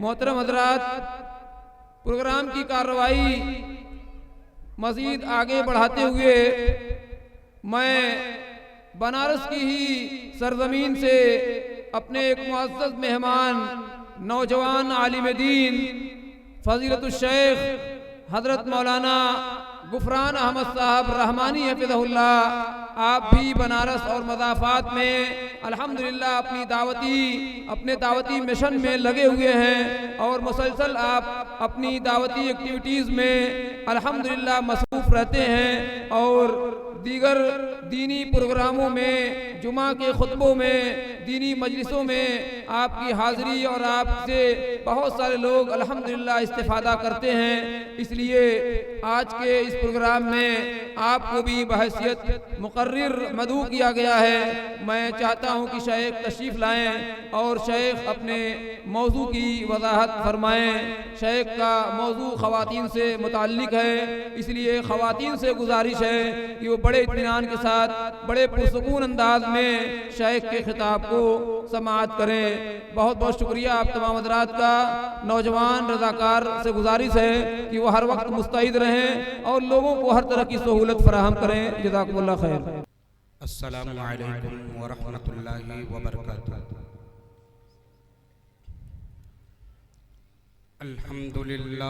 मोहतरम हजरात, प्रोग्राम की कार्रवाई मज़ीद आगे बढ़ाते हुए मैं बनारस की ही सरजमीन से अपने एक मुअज़्ज़ज़ मेहमान नौजवान आलिम दीन फ़ज़ीलतुल शेख हज़रत मौलाना गुफरान अहमद साहब रहमानी हफ़िज़हुल्लाह, आप भी बनारस और मज़ाफ़ात में अल्हम्दुलिल्लाह अपने दावती मिशन में लगे हुए हैं और मुसलसल आप अपनी दावती एक्टिविटीज़ में अल्हम्दुलिल्लाह मसरूफ़ रहते हैं और दीगर दीनी प्रोग्रामों में, जुमा के खुतबों में, दीनी मजलिसों में आपकी हाज़िरी और आपसे बहुत सारे लोग अल्हम्दुलिल्लाह इस्तिफ़ादा करते हैं। इसलिए आज के इस प्रोग्राम में आपको भी बहैसियत मुकर्रिर मदऊ किया गया है। मैं चाहता हूँ कि शेख तशरीफ़ लाएँ और शेख अपने मौजू की वजाहत फरमाएँ। शेख का मौजू ख़वातीन से मुताल्लिक़ है, इसलिए ख़वातीन से गुजारिश है कि वो बड़े इत्मीनान के साथ, बड़े पुरसुकून अंदाज में शेख के खिताब को समाअत करें। बहुत बहुत शुक्रिया आप तमाम हज़रात का। नौजवान रज़ाकार से गुजारिश है कि वो हर वक्त मुस्तैद रहें और लोगों को हर तरह की सहूलत फराहम करें। जज़ाकुमुल्लाह खैर। अस्सलामु अलैकुम व रहमतुल्लाहि व बरकातुहू। अल्हम्दुलिल्लाह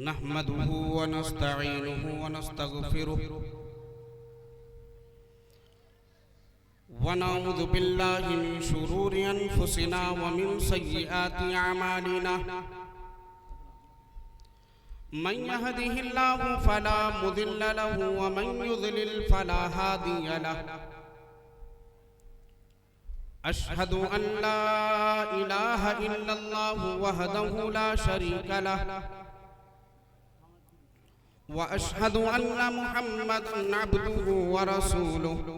नहमदुहु व नस्तईनुहु व नस्तगफिरुहु व नऊज़ु बिल्लाहि मिन शुरूरि अनफुसिना व मिन सय्यिआति अमालिना। मन यहदिहिल्लाहु फला मुदिल्ल लहु व मन युद्लिल फला हादिय लहु। अशहदु अन ला इलाहा इल्लल्लाहु वहदहु ला शरीका लहु व अशहदु अन्न मुहम्मदन अब्दुहु व रसूलुहु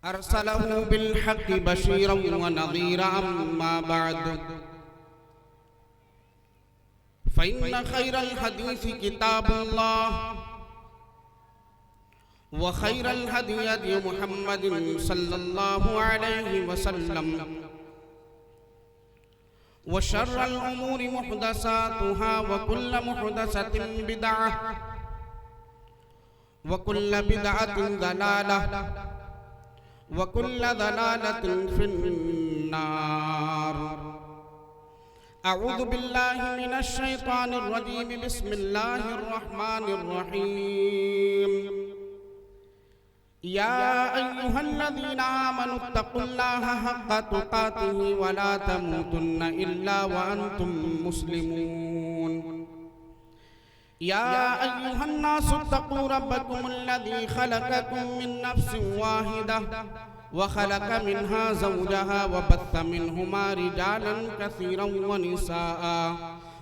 अरसलहु बिल हक़्क़ि बशीरन व नज़ीरा। अम्मा बअद फ़इन्न खैरल हदीसी किताबुल्लाह व खैरल हदी हदी मुहम्मदिन सल्लल्लाहु अलैहि वसल्लम व शर्रल उमूरि मुहदसातुहा व कुल्ल मुहदसतिन बिदअह व कुल्ल बिदअतिन दलालह व कुल्ल दलालतिन फिन्नार। अऊज़ु बिल्लाहि मिनश शैतानिर रजीम। बिस्मिल्लाहिर रहमानिर रहीम। या अय्युहल्लज़ीना आमनुत्तक़ुल्लाहा हक़्क़ तुक़ातिही व ला तमूतुन्ना इल्ला व अंतुम मुस्लिमून। या अय्युहन्नासुत्तक़ू रब्बकुमुल्लज़ी ख़लक़कुम मिन नफ़्सिन वाहिदा व ख़लक़ मिन्हा ज़ौजहा व बत्थ मिन्हुमा रिजालन कसीरन व निसाअ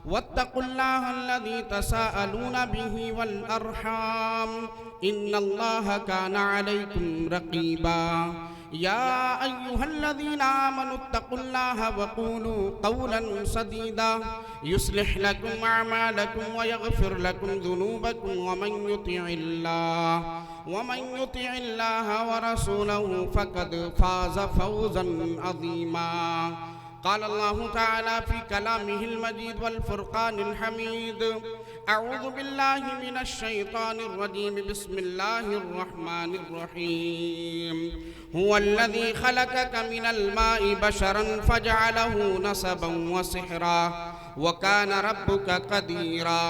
वत्तक़ुल्लाहा अल्लज़ी तसाअलून बिही वल अर्हाम इन्नल्लाहा काना अलैकुम रक़ीबा। या अय्युहल्लज़ीना आमनुत्तक़ुल्लाहा व क़ूलू क़ौलन सदीदा युस्लिह लकुम अअमालकुम व यग़फ़िर लकुम ज़ुनूबकुम व मन युतिइल्लाह व रसूलहु फ़क़द फ़ाज़ फ़ौज़न अज़ीमा। क़ाल अल्लाहु तआला फ़ी कलामिहिल मजीद वल फ़ुरक़ानिल हमीद। अऊज़ु बिल्लाहि मिनश शैतानिर रजीम। बिस्मिल्लाहिर रहमानिर रहीम। हुवल्लज़ी ख़लक़क मिनल माइ बशरन फ़जअलहु नसबन व सिहरा व कान रब्बुक क़दीरा।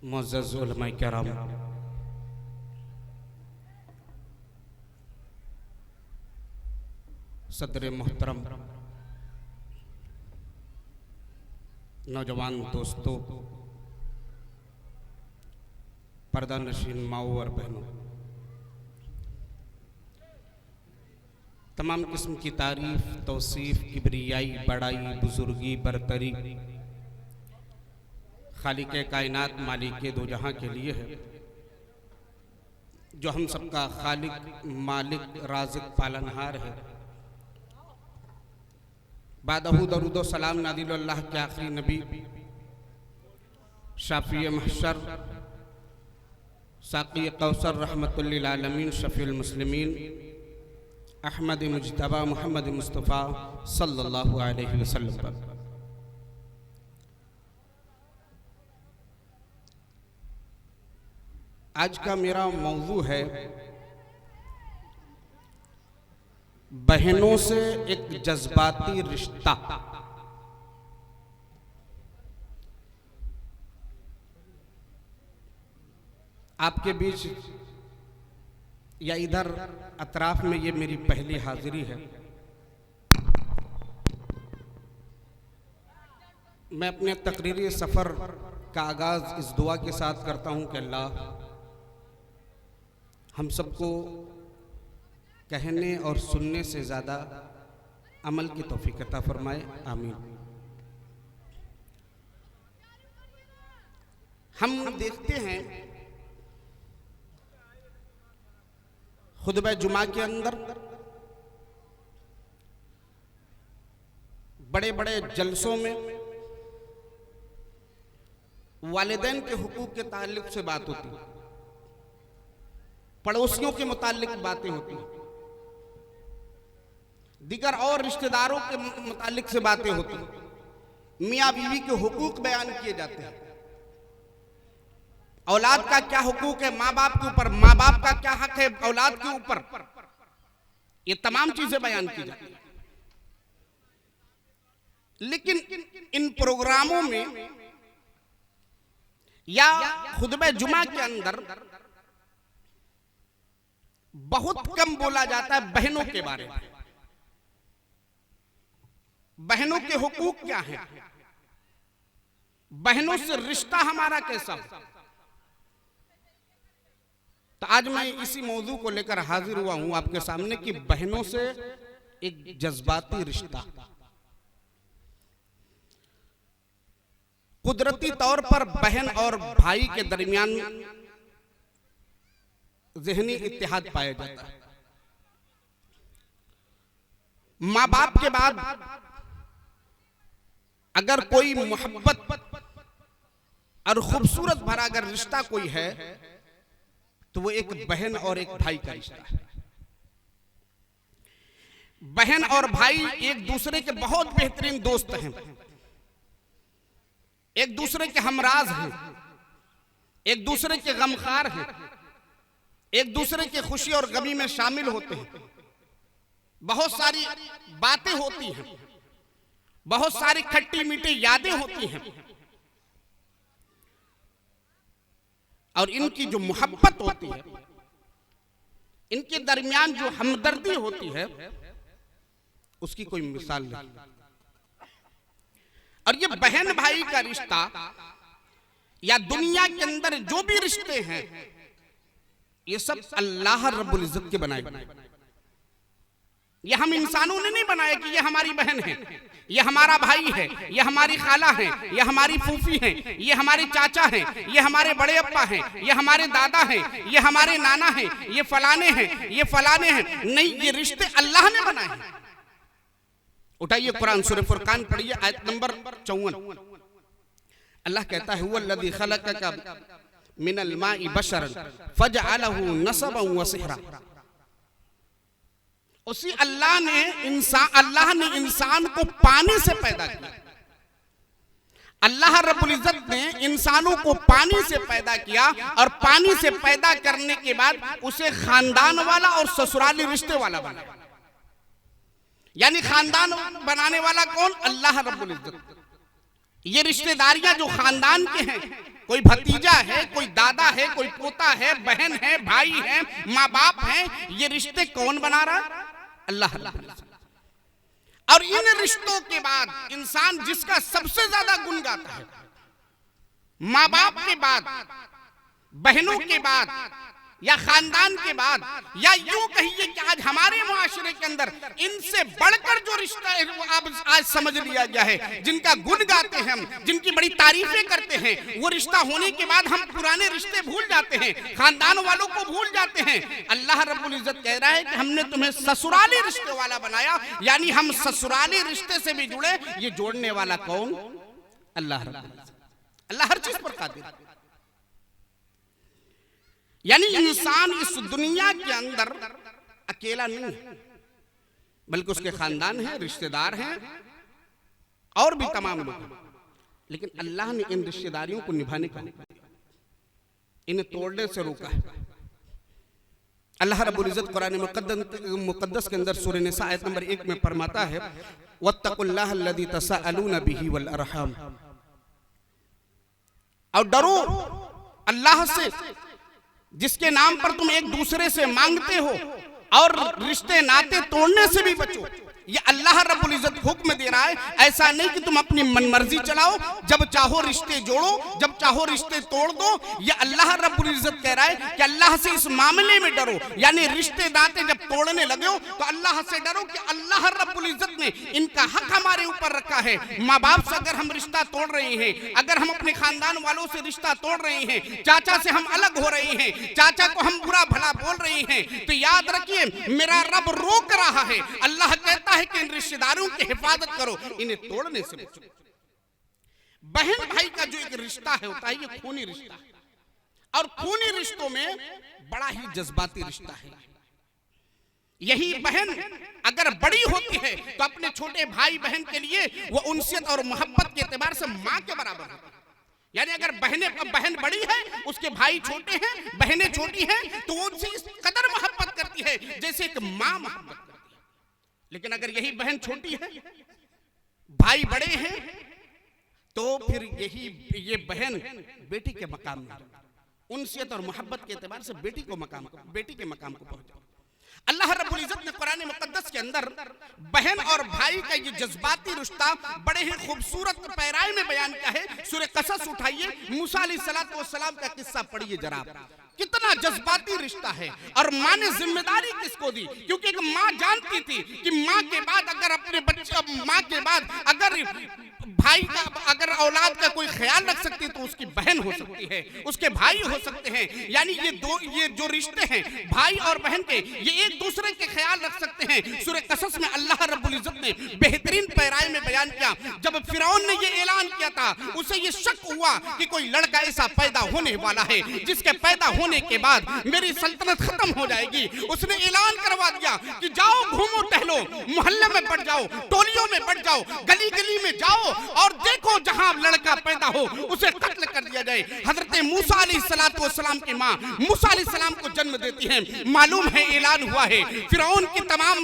मुअज़्ज़ज़ उलमाए किराम, सदर मोहतरम, नौजवान दोस्तों, पर्दा नशीन माओ और बहनों, तमाम किस्म की तारीफ, तौसीफ, किबरियाई, बड़ाई, बुजुर्गी, बरतरी खालिक़े कायनात मालिके दो जहां के लिए है, जो हम सबका खालिक, मालिक, राज़िक, पालनहार है। बादहू दरूदो सलाम नादिल अल्लाह के आखिरी नबी शाफ़ी महशर साक़ी कौसर रहमतुल लिल आलमीन शफ़ीउल मुस्लिमीन अहमद मुज्तबा मोहम्मद मुस्तफ़ा सल्लल्लाहु अलैहि वसल्लम पर आज का मेरा मौजू है बहनों से एक जज्बाती रिश्ता। आपके बीच या इधर अतराफ में ये मेरी पहली हाजिरी है। मैं अपने तकरीरी सफ़र का आगाज़ इस दुआ के साथ करता हूँ कि अल्लाह हम सबको कहने और सुनने से ज़्यादा अमल की तौफीक अता फरमाए, आमीन। हम देखते हैं खुतबा जुमा के अंदर बड़े बड़े जलसों में वालिदैन के हुकूक के ताल्लुक से बात होती है, पड़ोसियों के मुताल्लिक बातें होती हैं, दीगर और रिश्तेदारों के मुताल्लिक से बातें होती हैं, मियाँ बीवी के हुकूक बयान किए जाते हैं, औलाद का क्या हुकूक है माँ बाप के ऊपर, माँ बाप का क्या हक है औलाद के ऊपर, ये तमाम चीजें बयान की जाती हैं। लेकिन इन प्रोग्रामों में या खुतबे जुमा के अंदर बहुत कम बोला जाता है बहनों के बारे में। बहनों के हुकूक क्या है, बहनों से रिश्ता हमारा कैसा हो। तो आज मैं इसी मौजू को लेकर हाजिर हुआ हूं आपके सामने कि बहनों से एक जज्बाती रिश्ता। कुदरती तौर पर बहन और भाई के दरमियान ज़हनी इत्तेहाद पाया जाता है। माँ बाप के बाद अगर कोई मोहब्बत और खूबसूरत भरा अगर रिश्ता कोई है तो वो एक बहन और एक भाई का रिश्ता है। बहन और भाई एक दूसरे के बहुत बेहतरीन दोस्त हैं, एक दूसरे के हमराज हैं, एक दूसरे के गमखार हैं, एक दूसरे के खुशी और गमी में शामिल होते हैं। बहुत सारी बातें होती हैं, बहुत सारी खट्टी मीठी यादें होती हैं और इनकी जो मोहब्बत होती है, इनके दरमियान जो हमदर्दी होती है, उसकी कोई मिसाल नहीं। और ये बहन भाई का रिश्ता या दुनिया के अंदर जो भी रिश्ते हैं ये सब अल्लाह रब्बुल इज्जत के बनाए बनाए। ये हम इंसानों ने नहीं बनाया कि ये हमारी बहन है, ये हमारा भाई है, ये हमारी खाला है, ये हमारी फूफी है, ये हमारे चाचा हैं, ये हमारे बड़े अप्पा हैं, ये हमारे दादा हैं, ये हमारे नाना हैं, ये फलाने हैं, ये फलाने हैं। नहीं, ये रिश्ते अल्लाह ने बनाए हैं। उठाइए कुरान सूरह फुरकान पढ़िए आयत नंबर 54। अल्लाह कहता है हुवल्लज़ी खलक़का मिनल माइ बशरन फजअलहु नसबन व सिहरा। उसी अल्लाह ने इंसान को पानी से पैदा किया। अल्लाह रब्बुल इज्जत ने इंसानों को पानी से पैदा किया और पानी से पैदा करने के बाद उसे खानदान वाला और ससुराली रिश्ते वाला बनाया। यानी खानदान बनाने वाला कौन? अल्लाह रब्बुल इज्जत। ये रिश्तेदारियां जो खानदान के हैं, कोई भतीजा है, कोई दादा है, कोई पोता है, बहन है, भाई है, माँ बाप है, ये रिश्ते कौन बना रहा? अल्लाह रब्बुल इज्जत। और इन रिश्तों के बाद इंसान जिसका सबसे ज्यादा गुण गाता है, माँ बाप के बाद, बहनों के बाद या खानदान के बाद, या यूं कहिए कि आज हमारे मुआशरे के अंदर इनसे बढ़कर जो रिश्ता है वो आप आज समझ लिया गया है, जिनका गुण गाते हैं हम, जिनकी बड़ी तारीफें करते हैं, वो रिश्ता होने के बाद हम पुराने रिश्ते भूल जाते हैं, खानदान वालों को भूल जाते हैं। अल्लाह रब्बुल इज्जत कह रहा है कि हमने तुम्हें ससुराली रिश्ते वाला बनाया, यानी हम ससुराली रिश्ते से भी जुड़े। ये जोड़ने वाला कौन? अल्लाह रब्बुल इज्जत। अल्लाह हर चीज पर कादिर। यानी इंसान इस दुनिया के अंदर अकेला नहीं है, बल्कि उसके खानदान हैं, रिश्तेदार हैं और भी तमाम लोग हैं। लेकिन अल्लाह ने इन रिश्तेदारियों को निभाने का, इन्हें तोड़ने से रोका है। अल्लाह रब्बुल इज्जत कुरान मुक़द्दस के अंदर सूरह निसा आयत नंबर 1 में फरमाता है, वत्तकुल्लाह अल्लज़ी तसअलूना बिही वल अरहम, और डरो अल्लाह से जिसके नाम पर तुम एक दूसरे से मांगते हो, और रिश्ते नाते तोड़ने से भी बचो। ये अल्लाह रब्बुल इज्जत हुक्म दे रहा है। ऐसा नहीं कि तुम अपनी मनमर्जी चलाओ, जब चाहो रिश्ते जोड़ो, जब चाहो रिश्ते तोड़ दो। ये अल्लाह रब्बुल इज्जत कह रहा है कि अल्लाह से इस मामले में डरो, यानी रिश्ते नाते जब तोड़ने लगे हो तो अल्लाह से डरो कि अल्लाह रब्बुल इज्जत ने इनका हक हमारे ऊपर रखा है। माँ बाप से अगर हम रिश्ता तोड़ रहे हैं, अगर हम अपने खानदान वालों से रिश्ता तोड़ रहे हैं, चाचा से हम अलग हो रहे हैं, चाचा को हम बुरा भला बोल रहे हैं, तो याद रखिए मेरा रब रोक रहा है। अल्लाह कहता है कि इन रिश्तेदारों की हिफाजत करो, इन्हें तोड़ने से बचो। बहन भाई का जो एक रिश्ता है होता है, ये खूनी रिश्ता है, और खूनी रिश्तों में बड़ा ही जज्बाती रिश्ता है। यही बहन अगर बड़ी होती है तो अपने छोटे भाई बहन के लिए वो उनसियत और मोहब्बत के एतबार से मां के बराबर है। यानी अगर बहन बड़ी है, उसके भाई छोटे हैं, बहनें छोटी हैं, तो वो उनसे इस कदर मोहब्बत करती है जैसे एक मां मोहब्बत करती है। लेकिन अगर यही बहन छोटी है, भाई बड़े हैं, तो फिर ये बहन बेटी के मकाम में, उनसियत और मोहब्बत के एतबार से बेटी के मकाम को पहुंचा। अल्लाह रब्बुल इज्जत ने कुरान मुक़द्दस के अंदर बहन और भाई का ये जज्बाती रिश्ता बड़े ही खूबसूरत पैराए में बयान किया है। सूरह क़सस उठाइए, मूसा अलैहिस्सलाम का किस्सा पढ़िए जरा, कितना जज्बाती रिश्ता है। और माँ ने जिम्मेदारी किसको दी? क्योंकि एक माँ जानती थी कि माँ के बाद अगर अपने बच्चे, माँ के बाद अगर भाई का, अगर औलाद का कोई ख्याल रख सकती है तो उसकी बहन हो सकती है, उसके भाई हो सकते हैं। यानी ये जो रिश्ते हैं भाई और बहन के, ये एक दूसरे के ख्याल रख सकते हैं। सूरह क़सस में अल्लाह रब्बुल इज्जत ने बेहतरीन पैराए में बयान किया, जब फिरौन ने ये ऐलान किया था, उसे ये शक हुआ कि कोई लड़का ऐसा पैदा होने वाला है जिसके पैदा होने के बाद मेरी सल्तनत खत्म हो जाएगी। उसने ऐलान करवा दिया कि जाओ घूमो टहलो, मोहल्ले में बढ़ जाओ, टोलियों में बढ़ जाओ, गली गली में जाओ और देखो जहां लड़का पैदा हो उसे कत्ल कर दिया जाए। हजरत मूसा अलैहिस्सलाम की मां मूसा अलैहिस्सलाम को जन्म देती हैं। मालूम है ऐलान हुआ है, फिरौन की तमाम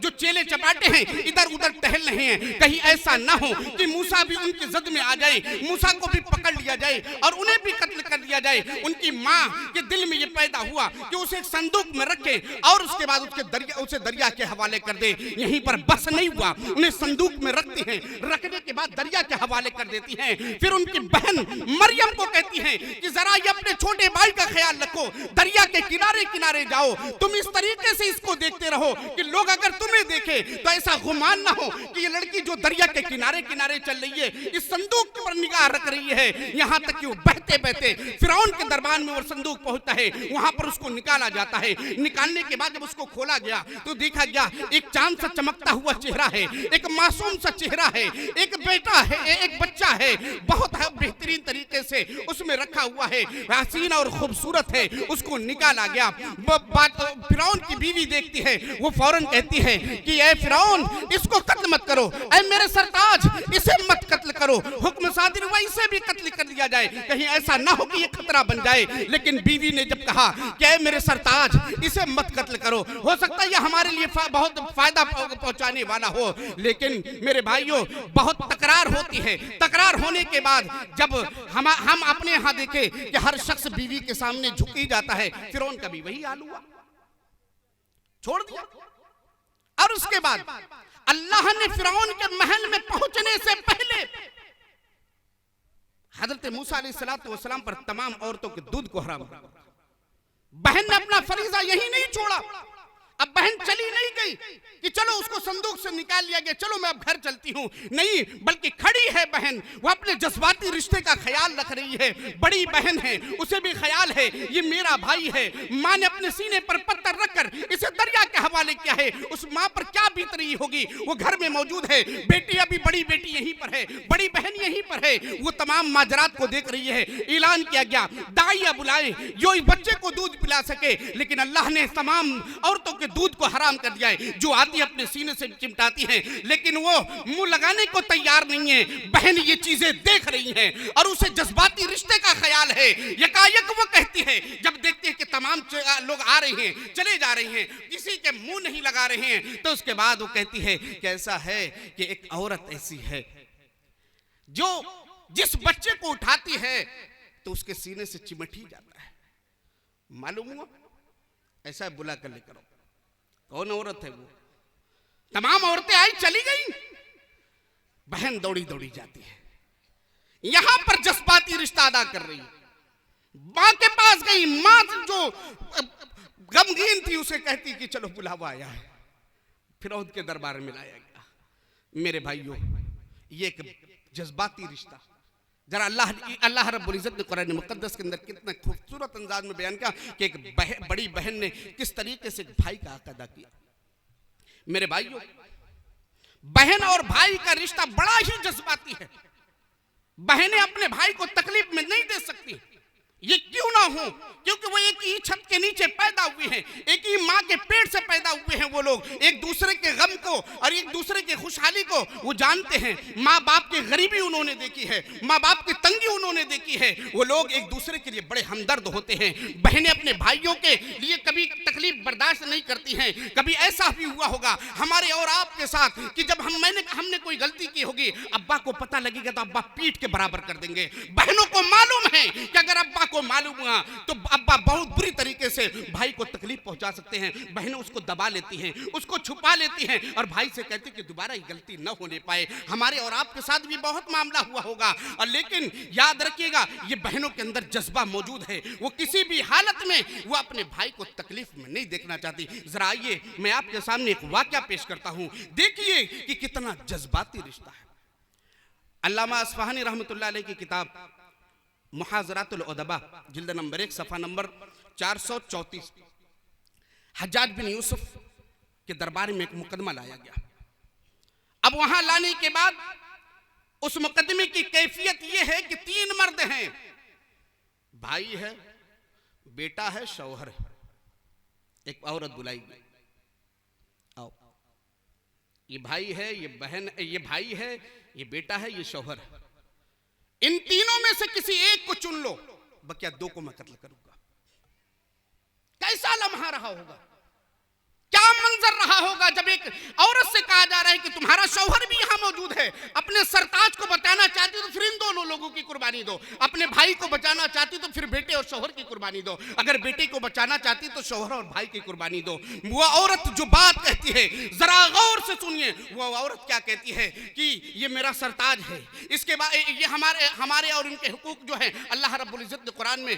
जो चेले चपाटे हैं इधर उधर टहल रहे हैं, कहीं ऐसा ना हो कि मूसा भी उनकी जद में आ जाए, मूसा को भी पकड़ लिया जाए और उन्हें भी कत्ल कर दिया जाए। उनकी मां के दिल में ये पैदा हुआ कि उसे एक संदूक में रखे और उसके बाद उसे दरिया के हवाले कर दे। यहीं पर बस नहीं हुआ, उन्हें संदूक में रखते हैं, रखने के बाद दरिया के हवाले कर देती हैं। फिर उनकी बहन मरियम को कहती हैं कि जरा ये अपने छोटे भाई का ख्याल रखो, दरिया के किनारे किनारे जाओ, तुम इस तरीके से इसको देखते रहो कि लोग अगर तुम्हें देखे तो ऐसा गुमान ना हो कि ये लड़की जो दरिया के किनारे किनारे चल रही है इस संदूक पर निगाह रख रही है। यहाँ तक कि वो बहते बहते फिरौन के दरबार में वो संदूक पहुंचता है, वहां पर उसको निकाला जाता है। निकालने के बाद जब उसको खोला गया तो देखा गया एक चांद सा चमकता हुआ चेहरा है, एक मासूम सा चेहरा है, एक बेटा है, एक बच्चा है, बहुत बेहतरीन तरीके से उसमें रखा हुआ है, हसीन और खूबसूरत है। उसको निकाला गया। फिरौन की बीवी देखती है, वो फौरन कहती है कि ऐ फिरौन इसको कत्ल मत करो, ऐ मेरे सरताज इसे मत कत्ल करो, हुक्म सादिर हुआ इसे भी कत्ल कर दिया जाए, कहीं ऐसा ना हो कि ये खतरा बन जाए। लेकिन बीवी ने जब कहा कि ऐ मेरे सरताज इसे मत कत्ल करो, हो सकता है ये हमारे लिए बहुत फायदा पहुंचाने वाला हो, लेकिन मेरे भाइयों बहुत तकरार होती है। तकरार होने के बाद जब हम अपने यहां देखे कि हर शख्स बीवी के सामने झुक ही जाता है, फिरौन का भी वही हाल हुआ, छोड़ दिया। और उसके बाद अल्लाह ने फिरौन के महल में पहुंचने से पहले हजरत मूसा अलैहिस्सलाम पर तमाम औरतों के दूध को हराम। बहन ने अपना फरीजा यही नहीं छोड़ा, अब बहन चली नहीं गई कि चलो उसको संदूक से निकाल लिया गया, चलो मैं अब घर चलती हूँ, नहीं, बल्कि खड़ी है बहन, वो अपने जज्बाती रिश्ते का ख्याल रख रही है। बड़ी बहन है, उसे भी ख्याल है ये मेरा भाई है। माँ ने अपने सीने पर पत्थर रखकर इसे दरिया के हवाले किया है। उस माँ पर क्या बीत रही होगी, वो घर में मौजूद है, बेटी अभी बड़ी बेटी यहीं पर है, बड़ी बहन यहीं पर है, वो तमाम माजरात को देख रही है। ऐलान किया गया दाइया बुलाए जो इस बच्चे को दूध पिला सके, लेकिन अल्लाह ने तमाम औरतों के दूध को हराम कर दिया है। जो आती है अपने सीने से चिमटाती हैं, लेकिन वो मुंह लगाने को तैयार नहीं है। बहन ये चीजें देख रही हैं और उसे जज्बाती रिश्ते का ख्याल है। यकायक वो कहती है, जब देखती है कि तमाम लोग आ रहे हैं, चले जा रहे हैं, किसी के मुंह नहीं लगा रहे हैं, तो उसके बाद वो कहती है कि ऐसा है कि एक औरत ऐसी है जो जिस बच्चे को उठाती है तो उसके सीने से चिमट ही जाता है। मालूम हुआ? ऐसा बुला कर लेकर आओ। कौन औरत है वो? तमाम औरतें आई चली गई, बहन दौड़ी दौड़ी जाती है, यहां पर जज्बाती रिश्ता अदा कर रही है। मां के पास गई, मां जो गमगीन थी उसे कहती कि चलो बुलावा आया है। फिरौन के दरबार में लाया गया। मेरे भाइयों, ये एक जज्बाती रिश्ता, जरा अल्लाह रब्बुल इज्जत ने कुरान मुकद्दस के अंदर कितना खूबसूरत अंदाज में बयान किया कि एक बड़ी बहन ने किस तरीके से भाई का हक अदा किया। मेरे भाइयों, बहन और भाई का रिश्ता बड़ा ही जज्बाती है। बहनें अपने भाई को तकलीफ में नहीं दे सकती, ये क्यों ना हो, क्योंकि वो एक ही छत के नीचे पैदा हुए हैं, एक ही माँ के पेट से पैदा हुए हैं। वो लोग एक दूसरे के गम को और एक दूसरे के खुशहाली को वो जानते हैं। माँ बाप की गरीबी उन्होंने देखी है, माँ बाप की तंगी उन्होंने देखी है। वो लोग एक दूसरे के लिए बड़े हमदर्द होते हैं। बहनें अपने भाइयों के लिए कभी तकलीफ बर्दाश्त नहीं करती हैं। कभी ऐसा भी हुआ होगा हमारे और आपके साथ कि जब हमने कोई गलती की होगी, अब्बा को पता लगेगा तो अब्बा पीठ के बराबर कर देंगे। बहनों को मालूम है कि अगर अब्बा को मालूम हुआ तो अब्बा बहुत बुरी तरीके से भाई को तकलीफ पहुंचा सकते हैं। बहनें उसको दबा लेती हैं, उसको छुपा लेती हैं और भाई से कहती कि दोबारा ये गलती न होने पाए। हमारे और आपके साथ भी बहुत मामला हुआ होगा, और लेकिन याद रखिएगा ये बहनों के अंदर जज्बा मौजूद है। वो किसी भी हालत में वो अपने भाई को तकलीफ में नहीं देखना चाहती। जरा आइए मैं आपके सामने एक वाकया पेश करता हूं, देखिए कि कितना जज्बाती रिश्ता है। अल्लामा अस्फहानी रहमतुल्लाह अलैह की किताब मुहाज़रातुल उदबा जिल्द नंबर 1 सफ़ा नंबर 434, हज्जाज बिन यूसुफ के दरबार में एक मुकदमा लाया गया। अब वहां लाने के बाद उस मुकदमे की कैफियत यह है कि 3 मर्द हैं, भाई है, बेटा है, शौहर है। एक औरत बुलाई गई, आओ, ये भाई है, ये बहन, ये भाई है, ये बेटा है, ये शौहर है। इन तीनों में से किसी एक को चुन लो, बकिया 2 को मैं कत्ल करूंगा। कैसा लम्हा रहा होगा, क्या मंजर रहा होगा जब एक औरत से कहा जा रहा है कि तुम्हारा शौहर भी यहां मौजूद है, अपने सरताज को बचाना चाहती तो फिर इन दोनों लोगों की कुर्बानी दो, अपने भाई को बचाना चाहती तो फिर बेटे और शौहर की कुर्बानी दो, अगर बेटे को बचाना चाहती तो शौहर और भाई की कुर्बानी दो। वो औरत जो बात कहती है जरा गौर से सुनिए, वो औरत क्या कहती है कि ये मेरा सरताज है, इसके बाद ये हमारे और इनके हुकूक जो है अल्लाह रब्बुल इज्जत ने कुरान में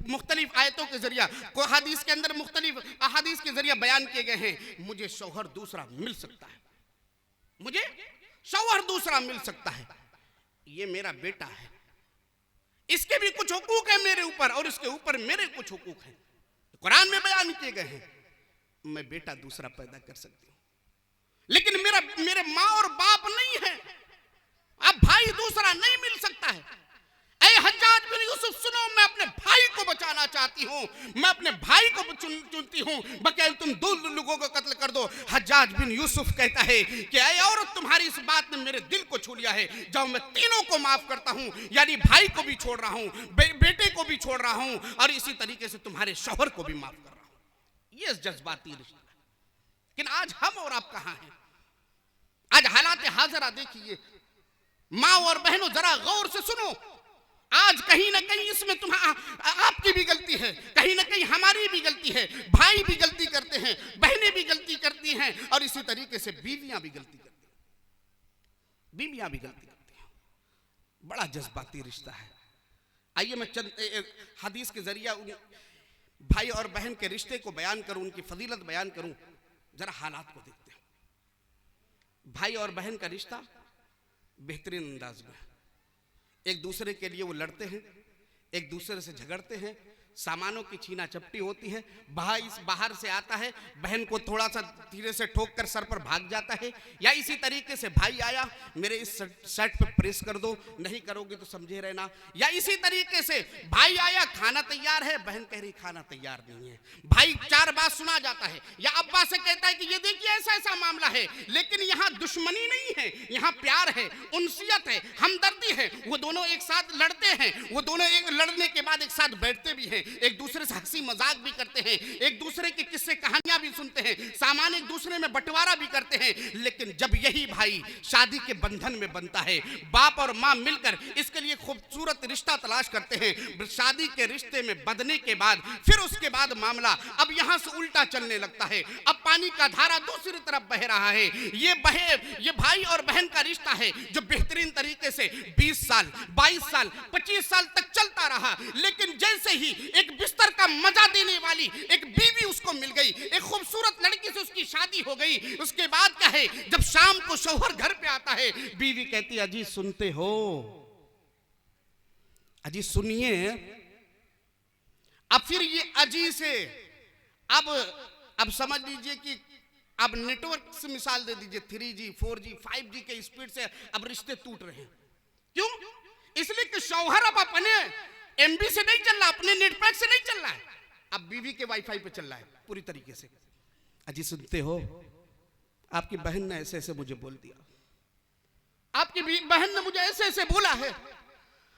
मुख्तलिफ आयतों के जरिया, हदीस के अंदर मुख्तलिफ अहादीस के जरिए बयान किए गए हैं। मुझे शौहर दूसरा मिल सकता है, मुझे शौहर दूसरा मिल सकता है, ये मेरा बेटा है, इसके भी कुछ हुकूक है मेरे ऊपर और इसके ऊपर मेरे कुछ हुकूक हैं, कुरान में बयान किए गए हैं। मैं बेटा दूसरा पैदा कर सकती हूँ, लेकिन मेरे माँ और बाप नहीं है, अब भाई दूसरा नहीं मिल सकता है। ऐ हज्जाज बिन यूसुफ सुनो, मैं अपने भाई को बचाना चाहती हूँ, मैं अपने भाई को चुनती हूँ, बल्कि तुम 2 लोगों को कत्ल कर दो। हज्जाज बिन यूसुफ कहता है कि ऐ औरत, तुम्हारी इस बात ने मेरे दिल को छू लिया है, जाओ मैं तीनों को माफ करता हूँ, यानी भाई को भी छोड़ रहा हूँ, बेटे को भी छोड़ रहा हूँ, और इसी तरीके से तुम्हारे शौहर को भी माफ कर रहा हूँ। ये जज्बाती रिश्ता है। लेकिन आज हम और आप कहाँ हैं? आज हालात हाजरा देखिए। माँ और बहनों जरा गौर से सुनो, आज कहीं ना कहीं इसमें आपकी भी गलती है, कहीं ना कहीं हमारी भी गलती है, भाई भी गलती करते हैं, बहनें भी गलती करती हैं, और इसी तरीके से बीवियां भी गलती करती हैं। बड़ा जज्बाती रिश्ता है। आइए मैं चंद हदीस के जरिए भाई और बहन के रिश्ते को बयान करूं, उनकी फजीलत बयान करूं। जरा हालात को देखते हैं। भाई और बहन का रिश्ता बेहतरीन अंदाज में, एक दूसरे के लिए वो लड़ते हैं, एक दूसरे से झगड़ते हैं, सामानों की छीना चपटी होती है। भाई बाहर से आता है, बहन को थोड़ा सा धीरे से ठोक कर सर पर भाग जाता है। या इसी तरीके से भाई आया, मेरे इस शर्ट पे प्रेस कर दो, नहीं करोगे तो समझे रहना। या इसी तरीके से भाई आया, खाना तैयार है, बहन कह रही खाना तैयार नहीं है। भाई चार बात सुना जाता है, या अब्बा से कहता है कि ये देखिए ऐसा ऐसा मामला है। लेकिन यहाँ दुश्मनी नहीं है, यहाँ प्यार है, उनसियत है, हमदर्दी है। वो दोनों एक साथ लड़ते हैं, वो दोनों एक लड़ने के बाद एक साथ बैठते भी हैं, एक दूसरे से हंसी मजाक भी करते हैं, एक दूसरे की किस्से कहानियां भी सुनते हैं, सामान एक दूसरे में बंटवारा भी करते हैं। लेकिन जब यही भाई शादी के बंधन में बनता है, बाप और मां मिलकर इसके लिए खूबसूरत रिश्ता तलाश करते हैं, शादी के रिश्ते में बंधने के बाद फिर उसके बाद मामला अब यहां से उल्टा चलने लगता है। अब पानी का धारा दूसरी तरफ बह रहा है। ये भाई और बहन का रिश्ता है जो बेहतरीन तरीके से 20 साल 22 साल 25 साल तक चलता रहा। लेकिन जैसे ही एक बिस्तर का मजा देने वाली एक बीवी उसको मिल गई, एक खूबसूरत लड़की से उसकी शादी हो गई, उसके बाद क्या है, जब शाम को शौहर घर पे आता है, बीवी कहती है अजी सुनते हो, अजी सुनिए। अब फिर ये अजी से अब समझ लीजिए कि अब नेटवर्क से मिसाल दे दीजिए, 3G 4G 5G के स्पीड से अब रिश्ते टूट रहे हैं। क्यों? इसलिए कि शौहर अब अपने एमबी से नहीं चल रहा, अपने नेट पैक से नहीं चल रहा है, अब बीवी के वाईफाई पे चल रहा है पूरी तरीके से। अजी सुनते हो, आपकी बहन ने ऐसे ऐसे मुझे बोल दिया, आपकी बहन ने मुझे ऐसे ऐसे बोला है,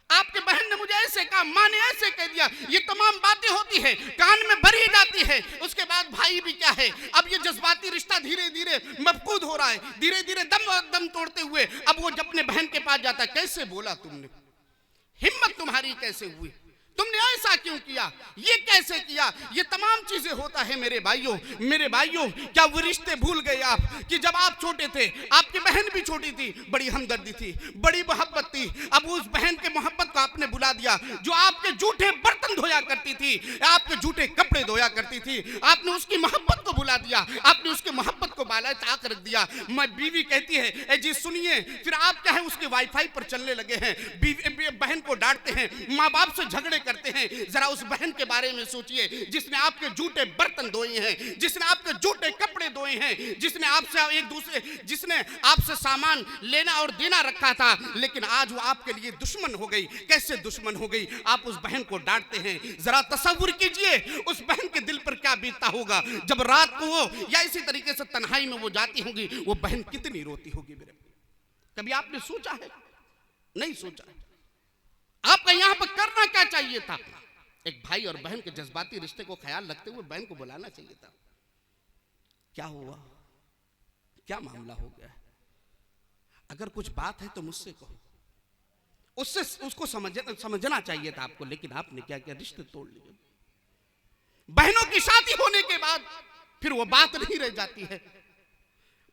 आपके बहन ने मुझे ऐसे कहा, माँ ने ऐसे कह दिया। ये तमाम बातें होती है, कान में भरी जाती है। उसके बाद भाई भी क्या है, अब ये जज्बाती रिश्ता धीरे धीरे मफकूद हो रहा है, धीरे धीरे दम तोड़ते हुए अब वो अपने बहन के पास जाता है, कैसे बोला तुमने, हिम्मत तुम्हारी कैसे हुई, तुमने ऐसा क्यों किया, ये कैसे किया। ये तमाम चीजें होता है मेरे भाइयों। क्या वो रिश्ते भूल गए आप कि जब आप छोटे थे, आपकी बहन भी छोटी थी, बड़ी हमदर्दी थी, बड़ी मोहब्बत थी। अब उस बहन के मोहब्बत को आपने बुला दिया, जो आपके जूठे बर्तन धोया करती थी, आपके जूठे कपड़े धोया करती थी, आपने उसकी मोहब्बत को बुला दिया, आपने उसकी मोहब्बत को बाला ताक रख दिया। मैं बीवी कहती है ए जी सुनिए, फिर आप क्या है उसके वाईफाई पर चलने लगे हैं, बहन को डांटते हैं, माँ बाप से झगड़े करते हैं। जरा उस बहन के बारे में सोचिए जिसने आपके जूठे बर्तन धोए हैं, जिसने आपके जूठे कपड़े धोए हैं, जिसने आपसे सामान लेना और देना रखा था, लेकिन आज वो आपके लिए दुश्मन हो गई। कैसे दुश्मन हो गई, आप उस बहन को डांटते हैं। जरा तसव्वुर कीजिए उस बहन के दिल पर क्या बीतता होगा जब रात को वो या इसी तरीके से तन्हाई में वो जाती होगी, वो बहन कितनी रोती होगी। मेरे कभी आपने सोचा है? नहीं सोचा। आपका यहां पर करना क्या चाहिए था, एक भाई और बहन के जज्बाती रिश्ते को ख्याल रखते हुए बहन को बुलाना चाहिए था। क्या हुआ, क्या मामला हो गया है, अगर कुछ बात है तो मुझसे कहो, उसको समझना चाहिए था आपको। लेकिन आपने क्या किया, रिश्ते तोड़ लिए। बहनों की शादी होने के बाद फिर वो बात नहीं रह जाती है।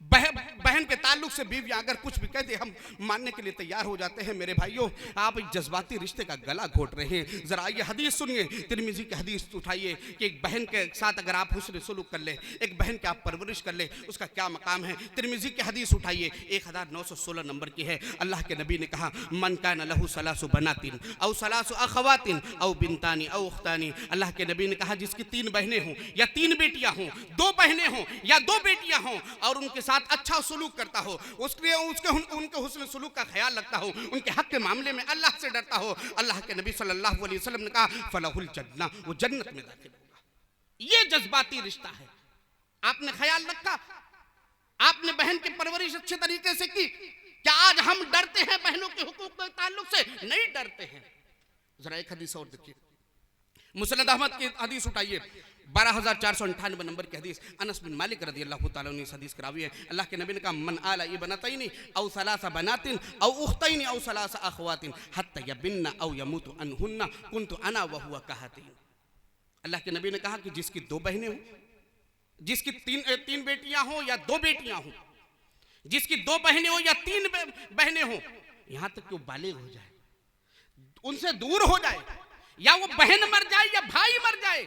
बहन के ताल्लुक से बीवियां अगर कुछ भी कहते हम मानने के लिए तैयार हो जाते हैं। मेरे भाइयों, आप एक जज्बाती रिश्ते का गला घोट रहे हैं। जरा ये हदीस सुनिए, तिरमिजी की हदीस उठाइए कि एक बहन के साथ अगर आप हुस्न सुलूक कर ले, एक बहन की आप परवरिश कर ले, उसका क्या मकाम है। तिरमिजी की हदीस उठाइए, 1916 नंबर की है। अल्लाह के नबी ने कहा, मन कान लहू सलासु बनातिन औ सलासु अखवातिन औ बिनतानी औ उख्तानी। अल्लाह के नबी ने कहा, जिसकी 3 बहनें हों या 3 बेटियां हों, 2 बहनें हों या 2 बेटियां हों, और उनके साथ अच्छा सलूक करता हो, उनके हुस्न सलूक का ख्याल रखता हो, उनके हक के मामले में अल्लाह से डरता हो, अल्लाह के नबी सल्लल्लाहु अलैहि वसल्लम ने कहा फलहुल जन्नह, वो जन्नत में दाखिल होगा। ये जज्बाती रिश्ता है। आपने ख्याल रखा, आपने बहन की परवरिश अच्छे तरीके से की। क्या आज हम डरते हैं बहनों के हुकूक के ताल्लुक से? नहीं डरते हैं। जरा एक हदीस और देखिए, मुस्नद अहमद की हदीस उठाइए, 12498 नंबर की हदीस। अनस बिन मालिक रज़ियल्लाहु ताला अन्हु इस हदीस का रावी है। अल्लाह के नबी ने कहा, मन आला इब्नतैनि औ सलासा बनातिन औ उख्तैनि औ सलासा अखवातिन हत्ता यबिन्ना औ यमूतु अनहुन्ना कुन्तु अना व हुवा कहतीन। अल्लाह के नबी ने कहा कि जिसकी 2 बहनें हो, जिसकी 3 बेटियां हो या 2 बेटियां हो, जिसकी 2 बहनें हो या 3 बहनें हो, यहां तक कि वो बालिग हो जाए, उनसे दूर हो जाए, या वो बहन मर जाए या भाई मर जाए,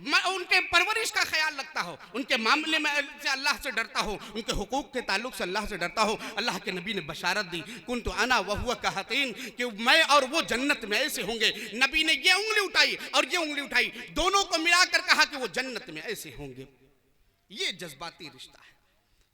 मैं उनके परवरिश का ख्याल रखता हो, उनके मामले में से अल्लाह से डरता हो, उनके हुकूक के ताल्लुक से अल्लाह से डरता हो। अल्लाह के नबी ने बशारत दी, कुन्तु अना व हुवा कहतीन, कि मैं और वो जन्नत में ऐसे होंगे। नबी ने ये उंगली उठाई और ये उंगली उठाई, दोनों को मिलाकर कहा कि वो जन्नत में ऐसे होंगे। ये जज्बाती रिश्ता है।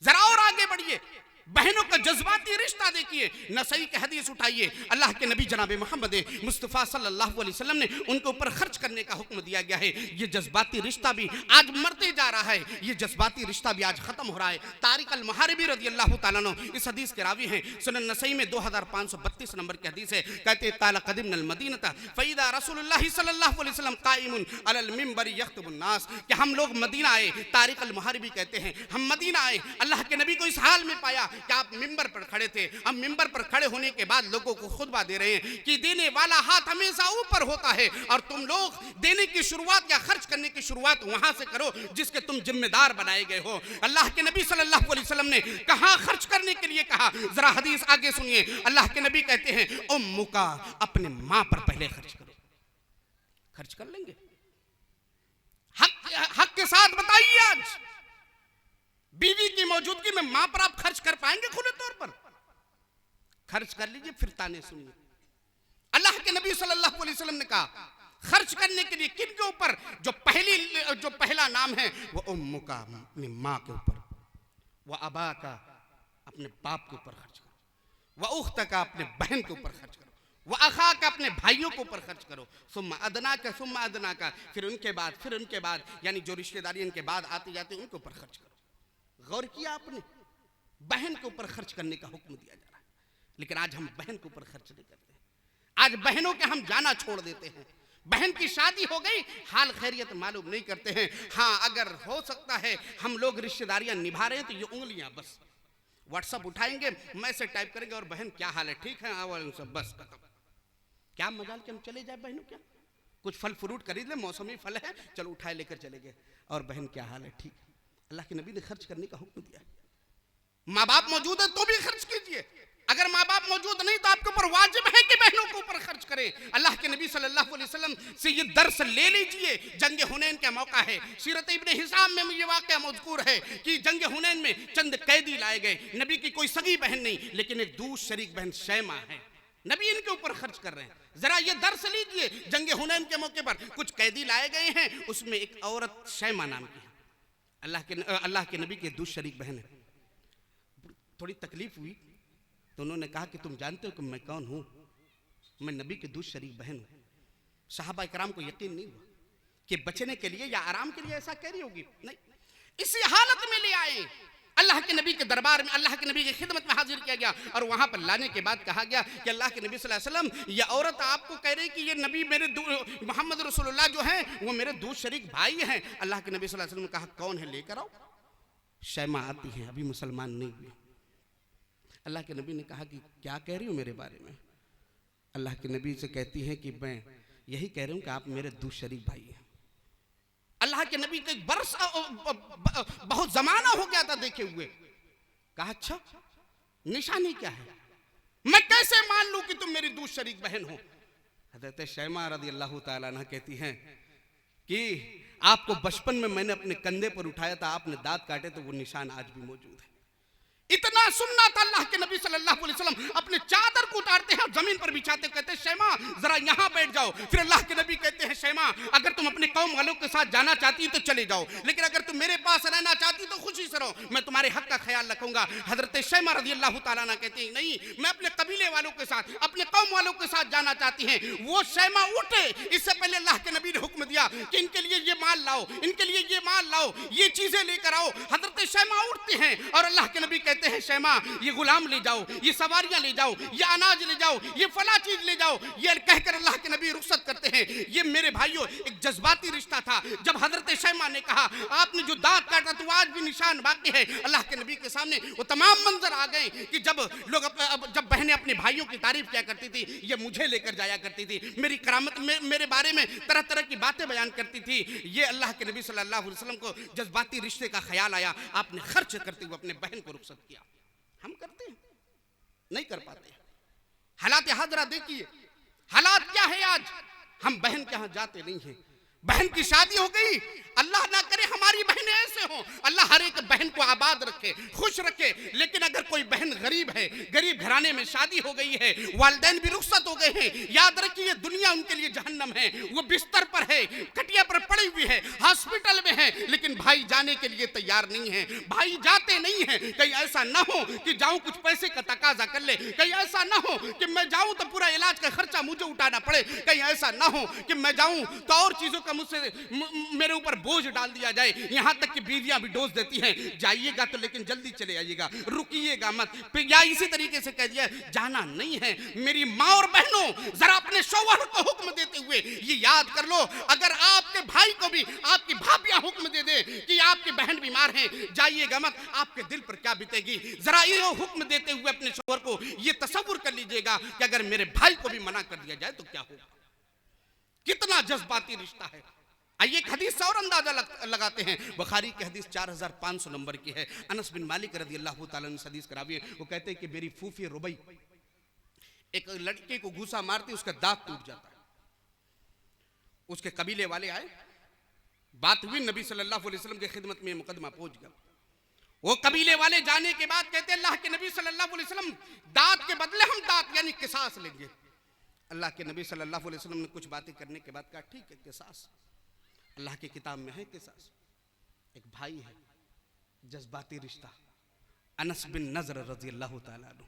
जरा और आगे बढ़िए, बहनों का जज्बाती रिश्ता देखिए। नसई की हदीस उठाइए, अल्लाह के नबी जनाब मोहम्मद मुस्तफ़ा सल्लल्लाहु अलैहि वसल्लम ने उनके ऊपर खर्च करने का हुक्म दिया गया है। ये जज्बाती रिश्ता भी आज मरते जा रहा है, ये जज्बाती रिश्ता भी आज खत्म हो रहा है। तारिक अल महारिबी रज़ी अल्लाह तआला अन्हु इस हदीस के रावी हैं। सुनन नसई में 2532 नंबर की हदीस है। कहते काला कदिमनल मदीनता फईदा रसूलुल्लाह सल्लल्लाहु अलैहि वसल्लम काइमुन अलल मिंबर यख्तुबुन नास, कि हम लोग मदीना आए। तारिक अल महारिबी कहते हैं हम मदीना आए, अल्लाह के नबी को इस हाल में पाया कि आप मिंबर पर खड़े थे। अब मिंबर पर खड़े होने के बाद लोगों को खुतबा दे रहे हैं कि देने वाला हाथ हमेशा ऊपर होता है और तुम लोग देने की शुरुआत या खर्च करने की शुरुआत वहां से करो जिसके तुम जिम्मेदार बनाए गए हो। अल्लाह के नबी सल्लल्लाहु अलैहि वसल्लम ने कहां खर्च करने के लिए कहा, जरा हदीस आगे सुनिए। अल्लाह के नबी कहते हैं उम्मुका, अपने मां पर पहले खर्च करो। खर्च कर लेंगे, हक के साथ बताइए, आज बीवी की मौजूदगी में मां पर आप खर्च कर पाएंगे? खुले तौर पर खर्च कर लीजिए, फिर ताने सुनिए। अल्लाह के नबी सल्लल्लाहु अलैहि वसल्लम ने कहा खर्च करने के लिए किन के ऊपर? जो पहला नाम है वो उम्मु का, अपनी मां के ऊपर, वह अबा का, अपने बाप के ऊपर खर्च करो, वह उख्त का, अपने बहन के ऊपर खर्च करो, वह अखा का, अपने भाइयों के ऊपर खर्च करो, सुम्मा अदना का, फिर उनके बाद यानी जो रिश्तेदारी इनके बाद आते जाते उनके ऊपर खर्च करो। गौर किया आपने, बहन के ऊपर खर्च करने का हुक्म दिया जा रहा है, लेकिन आज हम बहन के ऊपर खर्च नहीं करते। आज बहनों के हम जाना छोड़ देते हैं। बहन की शादी हो गई, हाल खैरियत मालूम नहीं करते हैं। हाँ, अगर हो सकता है हम लोग रिश्तेदारियां निभा रहे हैं तो ये उंगलियां बस व्हाट्सअप उठाएंगे, मैसेज टाइप करेंगे और बहन क्या हाल है, ठीक है, सब बस खत्म। क्या मजाल कि हम चले जाए बहनों, क्या कुछ फल फ्रूट खरीद ले, मौसमी फल है, चलो उठाए लेकर चले गए, और बहन क्या हाल है, ठीक है। अल्लाह के नबी ने खर्च करने का हुक्म दिया है। माँ बाप मौजूद है तो भी खर्च कीजिए, अगर माँ बाप मौजूद नहीं तो आपके ऊपर वाजिब है कि बहनों के ऊपर खर्च करें। अल्लाह के नबी सल्लल्लाहु अलैहि वसल्लम से ये दर्स ले लीजिए। जंग हुनैन का मौका है, सीरत इब्ने हिसाम में ये वाक़या मज़कूर है कि जंग हुनैन में चंद कैदी लाए गए। नबी की कोई सगी बहन नहीं, लेकिन एक दूर शरीक बहन शैमा है, नबी इनके ऊपर खर्च कर रहे हैं। जरा ये दर्स लीजिए, जंग हुनैन के मौके पर कुछ कैदी लाए गए हैं, उसमें एक औरत शैमा नाम की है, अल्लाह के नबी के दूर शरीक बहन है। थोड़ी तकलीफ हुई तो उन्होंने कहा कि तुम जानते हो कि मैं कौन हूं? मैं नबी के दूर शरीक बहन हूं। सहाबा इकराम को यकीन नहीं हुआ कि बचने के लिए या आराम के लिए ऐसा कह रही होगी, नहीं, इसी हालत में ले आए, अल्लाह के नबी के दरबार में, अल्लाह के नबी की खिदमत में हाजिर किया गया और वहां पर लाने के बाद कहा गया कि अल्लाह के नबी सल्लल्लाहु अलैहि वसल्लम, ये औरत आपको कह रही कि ये नबी मेरे मोहम्मद रसूलुल्लाह जो हैं वो मेरे दूर शरीक भाई हैं। अल्लाह के नबी सल्लल्लाहु अलैहि वसल्लम ने कहा कौन है, लेकर आओ। शैमा आती है, अभी मुसलमान नहीं हुई। अल्लाह के नबी ने कहा कि क्या कह रही हो मेरे बारे में? अल्लाह के नबी से कहती है कि मैं यही कह रही हूँ कि आप मेरे दूर शरीक भाई हैं। अल्लाह के नबी का एक बरस बहुत जमाना हो गया था देखे हुए। कहा अच्छा, निशानी क्या है, मैं कैसे मान लूं कि तुम मेरी दूर शरीक बहन हो? हज़रत शैमा रज़ी अल्लाह तआला अन्हा कहती हैं कि आपको बचपन में मैंने अपने कंधे पर उठाया था, आपने दांत काटे तो वो निशान आज भी मौजूद है। इतना सुनना था, अल्लाह के नबी सल्लल्लाहु अलैहि वसल्लम अपने चादर को उतारते हैं, जमीन पर बिछाते, कहते हैं शैमा जरा यहाँ बैठ जाओ। फिर अल्लाह के नबी कहते हैं शैमा अगर तुम अपने कौम वालों के साथ जाना चाहती तो चले जाओ, लेकिन अगर तुम मेरे पास रहना चाहती तो खुशी से रहो, मैं तुम्हारे हक का ख्याल रखूंगा। हजरत शैमा रज़ी अल्लाह तआला अन्हा कहते हैं नहीं, मैं अपने कबीले वालों के साथ, अपने कौम वालों के साथ जाना चाहती हैं। वो शैमा उठे, इससे पहले अल्लाह के नबी ने हुक्म दिया कि इनके लिए ये माल लाओ, इनके लिए ये माल लाओ, ये चीजें लेकर आओ। हजरत शैमा उठते हैं और अल्लाह के नबी कहते हैं शैमा ये गुलाम ले जाओ, ये सवारियां ले जाओ, ये अनाज ले जाओ, ये फला चीज ले जाओ। ये कहकर अल्लाह के नबी रुखसत करते हैं। ये मेरे भाइयों एक जज्बाती रिश्ता था। जब हजरत शैमा ने कहा आपने जो दांत काटा तो आज भी निशान बाकी है, अल्लाह के नबी के सामने वो तमाम मंजर आ गए कि जब बहनें अपने भाइयों की तारीफ किया करती थी, ये मुझे लेकर जाया करती थी, मेरी करामत में, मेरे बारे में तरह तरह की बातें बयान करती थी। ये अल्लाह के नबी सल्लल्लाहु अलैहि वसल्लम को जज्बाती रिश्ते का ख्याल आया, आपने खर्च करते हुए अपने बहन को रुखसत किया। हम करते हैं, नहीं कर पाते। हालात हाजरा देखिए, हालात क्या है आज, हम बहन के यहाँ जाते नहीं हैं। बहन की शादी हो गई, अल्लाह ना करे हमारी बहनें ऐसे हों, अल्लाह हर एक बहन को आबाद रखे, खुश रखे। लेकिन अगर कोई बहन गरीब है, गरीब घराने में शादी हो गई है, वालिदैन भी रुखसत हो गए हैं, याद रखिए दुनिया उनके लिए जहन्नम है। वो बिस्तर पर है, खटिया पर पड़ी हुई है, हॉस्पिटल में है, लेकिन भाई जाने के लिए तैयार नहीं है, भाई जाते नहीं है। कहीं ऐसा ना हो कि जाऊं कुछ पैसे का तकाजा कर ले, कहीं ऐसा ना हो कि मैं जाऊं तो पूरा इलाज का खर्चा मुझे उठाना पड़े, कहीं ऐसा ना हो कि मैं जाऊं तो और चीजों का मुझसे मेरे ऊपर बोझ डाल दिया जाए। यहां तक कि बीवियां भी डोज देती हैं, जाइएगा तो लेकिन जल्दी चले आइएगा, रुकिएगा मत। फिर या इसी तरीके से कह दिया जाना नहीं है। मेरी माँ और बहनों, जरा अपने शौहर को हुक्म देते हुए ये याद कर लो, अगर आपके भाई को भी आपकी भाभियां हुक्म दे दे कि आपकी बहन बीमार है, जाइएगा मत, आपके दिल पर क्या बीतेगी। जरा ये हुक्म देते हुए अपने शौहर को ये तसव्वुर कर लीजिएगा कि अगर मेरे भाई को भी मना कर दिया जाए तो क्या होगा। कितना जज्बाती रिश्ता है। आइए एक हदीस और अंदाजा लगाते हैं। बुखारी की हदीस 4500 नंबर की है। अनस बिन मालिक रज़ी अल्लाह ताला ने हदीस करावी है। वो कहते हैं कि मेरी फूफी रुबई एक लड़के को घूसा मारती, उसका दांत टूट जाता है। उसके कबीले वाले आए, बात हुई, नबी सल्लल्लाहु अलैहि वसल्लम की खिदमत में मुकदमा पहुंच गया। वो कबीले वाले जाने के बाद कहते हैं अल्लाह के नबी सल्लल्लाहु अलैहि वसल्लम, दांत के बदले हम दांत यानी किसास लेंगे। अल्लाह के नबी सल्लल्लाहु अलैहि वसल्लम ने कुछ बातें करने के बाद कहा ठीक है, किसास अल्लाह की किताब में है किसास। एक भाई है, जज्बाती रिश्ता, अनस बिन नज़र रज़ी अल्लाह ताला अन्हु,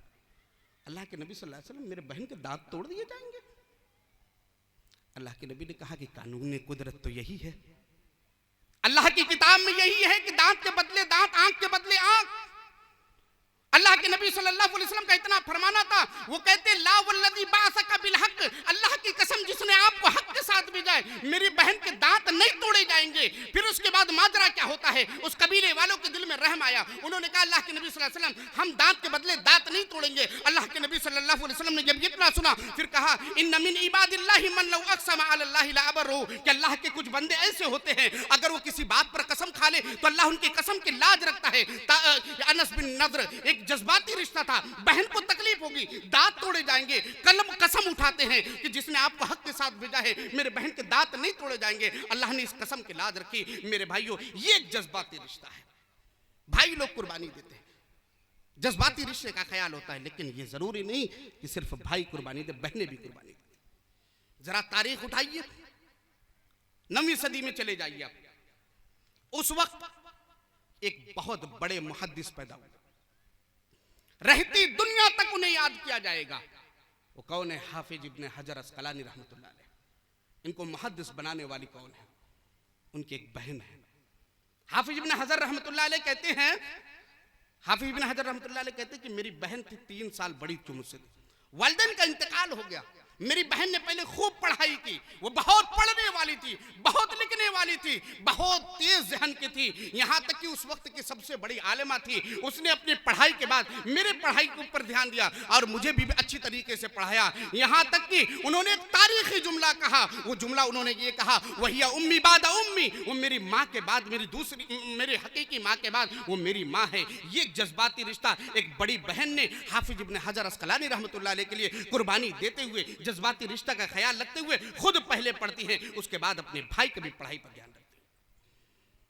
अल्लाह के नबी सल्लल्लाहु अलैहि वसल्लम, मेरे बहन के दांत तोड़ दिए जाएंगे। अल्लाह के नबी ने कहा कि कानून कुदरत तो यही है, अल्लाह की किताब में यही है कि दांत के बदले दांत, आंख के बदले आंख। अल्लाह के नबी सल्लल्लाहु अलैहि वसल्लम का इतना फरमाना था, वो कहते ला वल्लज़ी बाअसका बिल हक, अल्लाह की कसम जिसने आपको हक के साथ भेजा है, मेरी बहन के दांत नहीं तोड़े जाएंगे। फिर उसके बाद माजरा क्या होता है, उस कबीले वालों के दिल में रहम आया, उन्होंने कहा अल्लाह के नबी सल्लल्लाहु अलैहि वसल्लम, हम दांत के बदले दांत नहीं तोड़ेंगे। अल्लाह के नबी सल्लल्लाहु अलैहि वसल्लम ने जब इतना सुना, फिर कहा इन्ना मिन इबादिल्लाहि मन लौ अक़सम अलल्लाहि ला अबरहु, कि अल्लाह के कुछ बंदे ऐसे होते हैं अगर वो किसी बात पर कसम खा ले तो अल्लाह उनकी कसम की लाज रखता है। अनस बिन नज़र, एक जज्बाती रिश्ता था, बहन को तकलीफ होगी, दांत तोड़े जाएंगे, कलम कसम उठाते हैं कि जिसने आपको हक के साथ भेजा है, मेरे बहन के दांत नहीं तोड़े जाएंगे। अल्लाह ने इस कसम की लाज रखी। मेरे भाइयों, ये एक जज्बाती रिश्ता है। भाई लोग कुर्बानी देते हैं, जज्बाती रिश्ते का ख्याल होता है, लेकिन ये जरूरी नहीं कि सिर्फ भाई कुर्बानी दे, बहनें भी कुर्बानी देती। जरा तारीख उठाइए, 9वीं सदी में चले जाइए आप। उस वक्त एक बहुत बड़े मुहद्दिस पैदा हुए, रहती दुनिया तक उन्हें याद किया जाएगा। वो कौन है? हाफिज इब्न हजर अस्कलानी रहमतुल्लाह अलैह। इनको मुहद्दिस बनाने वाली कौन है? उनकी एक बहन है। हाफिज इब्न हजर रहमतुल्लाह अलैह कहते हैं, हाफिज इब्न हजर रहमतुल्लाह अलैह कहते हैं कि मेरी बहन थी 3 साल बड़ी थी मुझसे, वालिदैन का इंतकाल हो गया। मेरी बहन ने पहले खूब पढ़ाई की, वो बहुत पढ़ने वाली थी, बहुत लिखने वाली थी, बहुत तेज जहन की थी, यहाँ तक कि उस वक्त की सबसे बड़ी आलिमा थी। उसने अपनी पढ़ाई के बाद मेरे पढ़ाई के ऊपर ध्यान दिया और मुझे भी अच्छी तरीके से पढ़ाया। यहाँ तक कि उन्होंने एक तारीखी जुमला कहा। वो जुमला उन्होंने ये कहा, वही उम्मी बादा उम्मी, वो मेरी माँ के बाद, मेरी दूसरी, मेरे हकीकी माँ के बाद वो मेरी माँ है। ये जज्बाती रिश्ता एक बड़ी बहन ने हाफिज इब्न हजर अस्कलानी रहमतुल्लाह अलैह के लिए कुर्बानी देते हुए, जज्बाती रिश्ता का ख्याल रखते हुए खुद पहले पढ़ती हैं, उसके बाद अपने भाई की भी पढ़ाई पर ध्यान रखती हैं।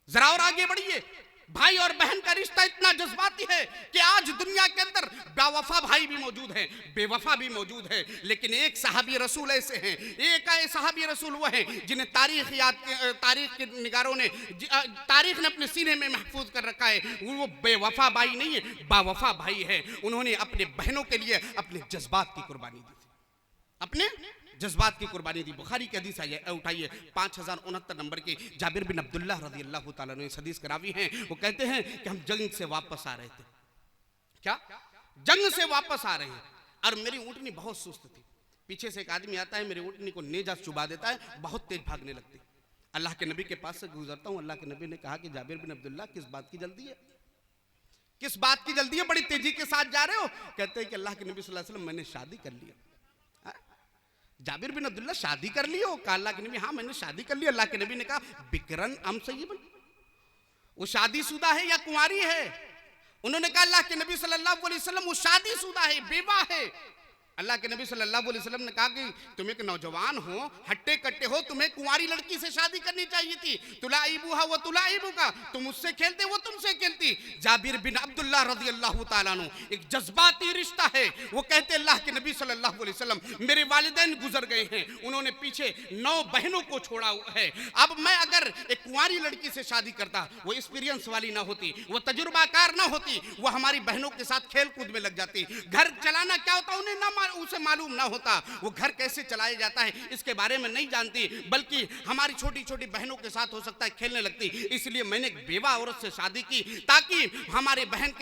जरा और आगे बढ़िए, भाई और बहन का रिश्ता इतना जज्बाती है कि आज दुनिया के अंदर बेवफा भाई भी मौजूद हैं, बेवफा भी मौजूद है, लेकिन एक सहाबी रसूल ऐसे हैं, एक सहाबी रसूल वो हैं जिन्हें तारीख के निगारों ने, तारीख ने अपने सीने में महफूज कर रखा है। वो बेवफा भाई नहीं है, बावफा भाई है। उन्होंने अपने बहनों के लिए अपने जज्बात की कुर्बानी दी, अपने जज्बात की कुर्बानी दी। बुखारी की हदीस उठाइए 5069 नंबर की, जाबिर बिन अब्दुल्लाह रज़ी अल्लाह ताला ने इस हदीस करावी हैं। वो कहते हैं कि हम जंग से वापस आ रहे थे, क्या जंग से वापस आ रहे हैं, और मेरी ऊँटनी बहुत सुस्त थी। पीछे से एक आदमी आता है, मेरी ऊँटनी को नेजा चुबा देता है, बहुत तेज भागने लगती। अल्लाह के नबी के पास से गुजरता हूँ, अल्लाह के नबी ने कहा कि जाबिर बिन अब्दुल्लाह, किस बात की जल्दी है, किस बात की जल्दी है, बड़ी तेजी के साथ जा रहे हो? कहते हैं कि अल्लाह के नबी सल्लल्लाहु अलैहि वसल्लम, मैंने शादी कर लिया। जाबिर बिन अब्दुल्ला, शादी कर ली हो? कहा अल्लाह के नबी, हाँ मैंने शादी कर ली। अल्लाह के नबी ने कहा बिकरन अम सय्यिबन, वो शादीशुदा है या कुंवारी है? उन्होंने कहा अल्लाह के नबी सल्लल्लाहु अलैहि वसल्लम, वो शादीशुदा है, बेवा है। अल्लाह के नबी सल्लल्लाहु अलैहि वसल्लम ने कहा कि तुम एक नौजवान हो, हट्टे कट्टे हो, तुम्हें कुंवारी लड़की से शादी करनी चाहिए थी। तुलाइबुहा व तुलाइबुका, तुम उससे खेलते वो तुमसे खेलती। जाबिर बिन अब्दुल्लाह रज़ियल्लाहु ताला अन्हु, एक जज्बाती रिश्ता है। वो कहते अल्लाह के नबी सल्लल्लाहु अलैहि वसल्लम, मेरे वालिदैन गुजर गए हैं, उन्होंने पीछे 9 बहनों को छोड़ा है। अब मैं अगर एक कुंवारी लड़की से शादी करता, वो एक्सपीरियंस वाली ना होती, वो तजुर्बाकार ना होती, वो हमारी बहनों के साथ खेल कूद में लग जाती। घर चलाना क्या होता उन्हें ना उसे मालूम ना होता, वो घर कैसे चलाया जाता है इसके बारे में नहीं जानती, बल्कि हमारी छोटी छोटी बहनों के साथ हो सकता है खेलने लगती। इसलिए मैंने एक बेवा औरत से शादी की ताकि हमारी बहन